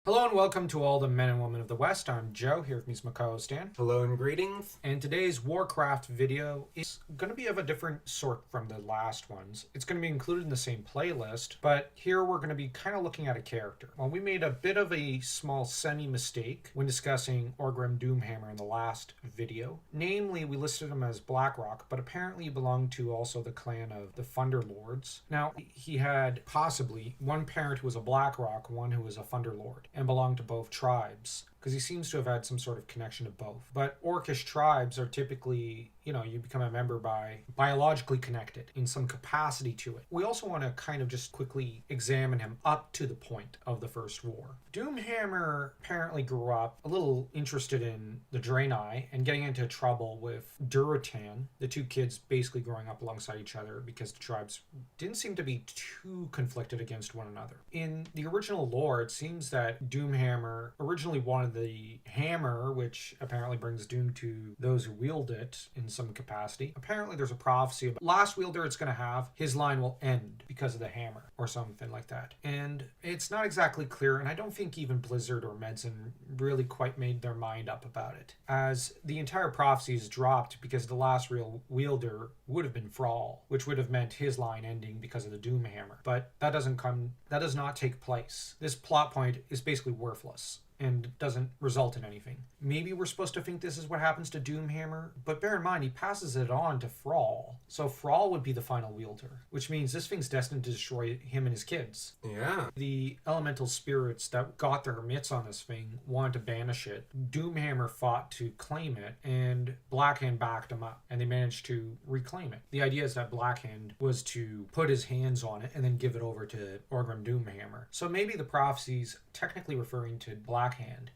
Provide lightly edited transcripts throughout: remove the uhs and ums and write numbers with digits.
Hello and welcome to all the men and women of the West. I'm Joe, here with me is my co-host Dan. Hello and greetings. And today's Warcraft video is going to be of a different sort from the last ones. It's going to be included in the same playlist, but here we're going to be kind of looking at a character. Well, we made a bit of a small semi-mistake when discussing Orgrim Doomhammer in the last video. Namely, we listed him as Blackrock, but apparently he belonged to also the clan of the Thunderlords. Now, he had possibly one parent who was a Blackrock, one who was a Thunderlord, and belonged to both tribes, because he seems to have had some sort of connection to both. But orcish tribes are typically, you become a member by biologically connected in some capacity to it. We also want to kind of just quickly examine him up to the point of the First War. Doomhammer apparently grew up a little interested in the Draenei and getting into trouble with Durotan, the two kids basically growing up alongside each other because the tribes didn't seem to be too conflicted against one another. In the original lore, it seems that Doomhammer originally wanted the hammer, which apparently brings doom to those who wield it in some capacity. Apparently there's a prophecy about last wielder it's going to have, his line will end because of the hammer or something like that. And it's not exactly clear, and I don't think even Blizzard or Medicine really quite made their mind up about it, as the entire prophecy is dropped because the last real wielder would have been Thrall, which would have meant his line ending because of the Doomhammer. But that does not take place. This plot point is basically worthless and doesn't result in anything. Maybe we're supposed to think this is what happens to Doomhammer, but bear in mind he passes it on to Thrall. So Thrall would be the final wielder, which means this thing's destined to destroy him and his kids. Yeah. The elemental spirits that got their mitts on this thing wanted to banish it. Doomhammer fought to claim it, and Blackhand backed him up, and they managed to reclaim it. The idea is that Blackhand was to put his hands on it and then give it over to Orgrim Doomhammer. So maybe the prophecy's technically referring to Blackhand,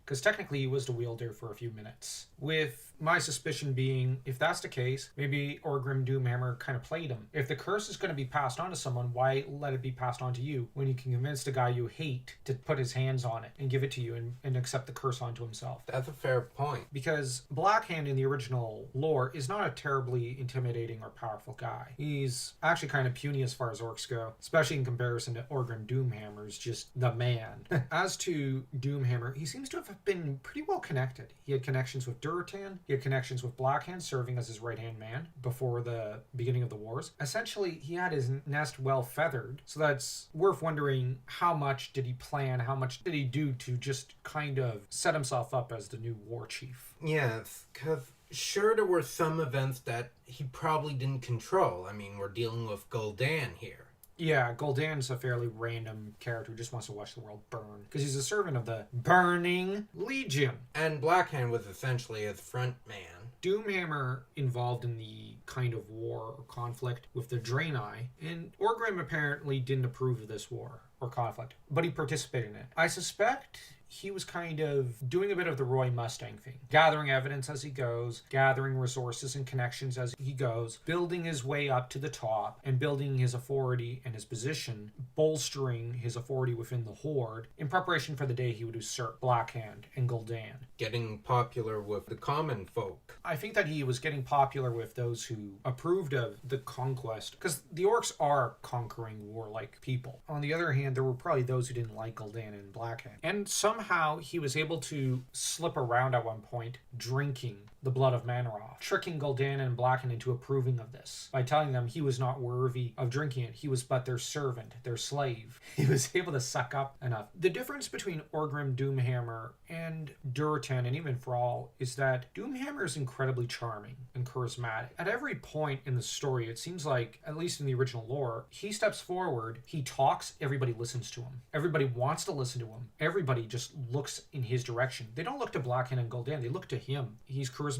because technically he was the wielder for a few minutes. With my suspicion being, if that's the case, maybe Orgrim Doomhammer kind of played him. If the curse is going to be passed on to someone, why let it be passed on to you when you can convince the guy you hate to put his hands on it and give it to you and accept the curse onto himself? That's a fair point. Because Blackhand in the original lore is not a terribly intimidating or powerful guy. He's actually kind of puny as far as orcs go, especially in comparison to Orgrim Doomhammer's just the man. As to Doomhammer, he seems to have been pretty well connected. He had connections with Durotan, he had connections with Blackhand serving as his right-hand man before the beginning of the wars. Essentially, he had his nest well feathered, so that's worth wondering how much did he plan, how much did he do to just kind of set himself up as the new war chief. Yes, because sure there were some events that he probably didn't control. I mean, we're dealing with Gul'dan here. Yeah, Gul'dan's a fairly random character who just wants to watch the world burn, because he's a servant of the Burning Legion. And Blackhand was essentially his front man. Doomhammer involved in the kind of war or conflict with the Draenei, and Orgrim apparently didn't approve of this war or conflict, but he participated in it. I suspect he was kind of doing a bit of the Roy Mustang thing, gathering evidence as he goes, gathering resources and connections as he goes, building his way up to the top, and building his authority and his position, bolstering his authority within the Horde in preparation for the day he would usurp Blackhand and Gul'dan. Getting popular with the common folk. I think that he was getting popular with those who approved of the conquest, because the orcs are conquering warlike people. On the other hand, there were probably those who didn't like Gul'dan and Blackhand. And somehow he was able to slip around at one point, drinking the blood of Manoroth, tricking Gul'dan and Blackhand into approving of this by telling them he was not worthy of drinking it. He was but their servant, their slave. He was able to suck up enough. The difference between Orgrim Doomhammer and Durotan and even Thrall is that Doomhammer is incredibly charming and charismatic. At every point in the story, it seems like, at least in the original lore, he steps forward, he talks, everybody listens to him. Everybody wants to listen to him. Everybody just looks in his direction. They don't look to Blackhand and Gul'dan, they look to him. He's charismatic.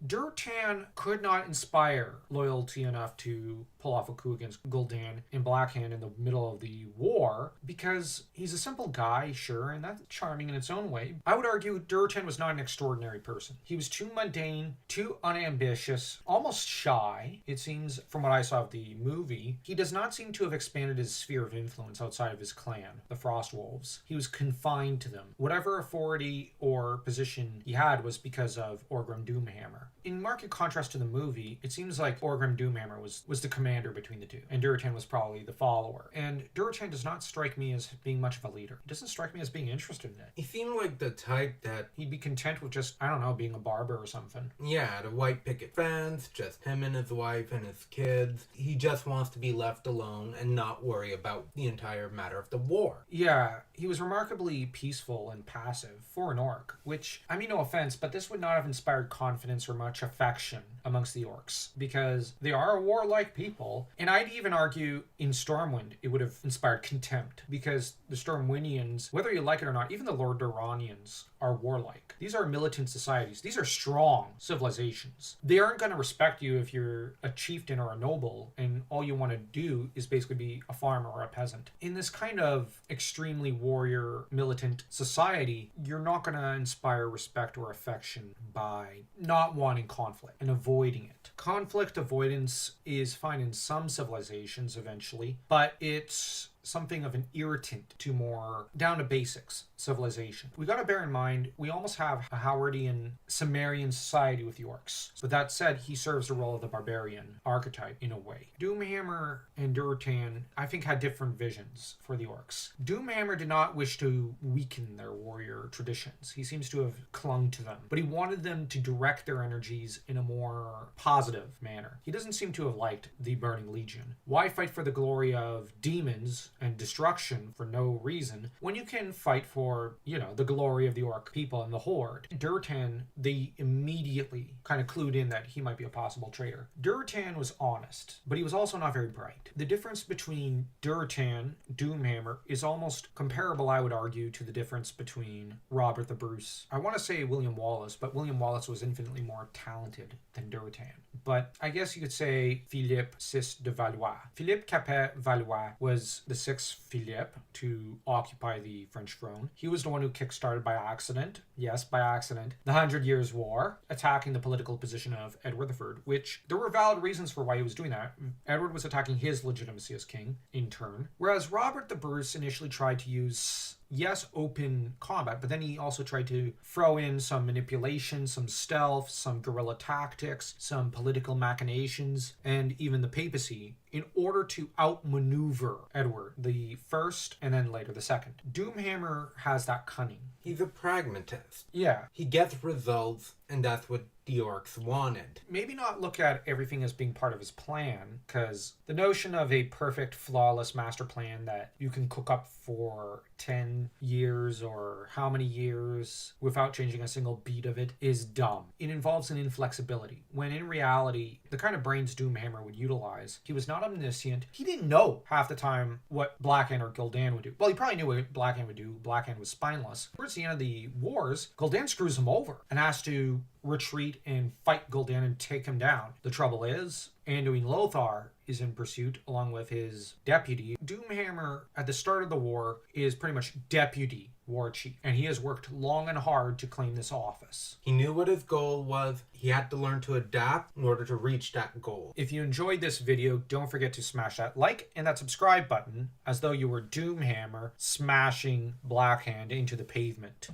Durotan could not inspire loyalty enough to pull off a coup against Gul'dan and Blackhand in the middle of the war because he's a simple guy, sure, and that's charming in its own way. I would argue Durotan was not an extraordinary person. He was too mundane, too unambitious, almost shy, it seems, from what I saw of the movie. He does not seem to have expanded his sphere of influence outside of his clan, the Frostwolves. He was confined to them. Whatever authority or position he had was because of Orgrim Doomhammer. In marked contrast to the movie, it seems like Orgrim Doomhammer was the commander between the two, and Durotan was probably the follower. And Durotan does not strike me as being much of a leader. He doesn't strike me as being interested in it. He seemed like the type that... He'd be content with just, I don't know, being a barber or something. Yeah, the white picket fence, just him and his wife and his kids. He just wants to be left alone and not worry about the entire matter of the war. Yeah, he was remarkably peaceful and passive for an orc, which, I mean no offense, but this would not have inspired confidence or much affection amongst the orcs, because they are a warlike people, and I'd even argue in Stormwind it would have inspired contempt, because the Stormwindians, whether you like it or not, even the Lordoranians are warlike. These are militant societies. These are strong civilizations. They aren't going to respect you if you're a chieftain or a noble, and all you want to do is basically be a farmer or a peasant. In this kind of extremely warrior militant society, you're not going to inspire respect or affection by not wanting conflict and avoiding it. Conflict avoidance is fine in some civilizations eventually, but it's something of an irritant to more down to basics civilization. We got to bear in mind we almost have a Howardian Cimmerian society with the orcs. But that said, he serves the role of the barbarian archetype in a way. Doomhammer and Durotan, I think, had different visions for the orcs. Doomhammer did not wish to weaken their warrior traditions. He seems to have clung to them, but he wanted them to direct their energies in a more positive manner. He doesn't seem to have liked the Burning Legion. Why fight for the glory of demons and destruction for no reason when you can fight for, the glory of the orc people and the horde? Durotan, they immediately kind of clued in that he might be a possible traitor. Durotan was honest, but he was also not very bright. The difference between Durotan, Doomhammer, is almost comparable, I would argue, to the difference between Robert the Bruce. I want to say William Wallace, but William Wallace was infinitely more talented than Durotan. But I guess you could say Philippe VI de Valois. Philippe Capet Valois was the sixth Philippe to occupy the French throne. He was the one who kickstarted by accident, yes, by accident, the 100 Years' War, attacking the political position of Edward III, which there were valid reasons for why he was doing that. Edward was attacking his legitimacy as king in turn, whereas Robert the Bruce initially tried to use open combat, but then he also tried to throw in some manipulation, some stealth, some guerrilla tactics, some political machinations, and even the papacy in order to outmaneuver Edward the First and then later the Second. Doomhammer has that cunning. He's a pragmatist. Yeah. He gets results, and that's what the orcs wanted. Maybe not look at everything as being part of his plan, because the notion of a perfect, flawless master plan that you can cook up for 10 years or how many years without changing a single beat of it is dumb. It involves an inflexibility, when in reality, the kind of brains Doomhammer would utilize, he was not omniscient. He didn't know half the time what Blackhand or Gul'dan would do. Well, he probably knew what Blackhand would do. Blackhand was spineless. Towards the end of the wars, Gul'dan screws him over and has to retreat and fight Gul'dan and take him down. The trouble is, Anduin Lothar is in pursuit along with his deputy. Doomhammer, at the start of the war, is pretty much deputy war chief, and he has worked long and hard to claim this office. He knew what his goal was. He had to learn to adapt in order to reach that goal. If you enjoyed this video, don't forget to smash that like and that subscribe button as though you were Doomhammer smashing Blackhand into the pavement.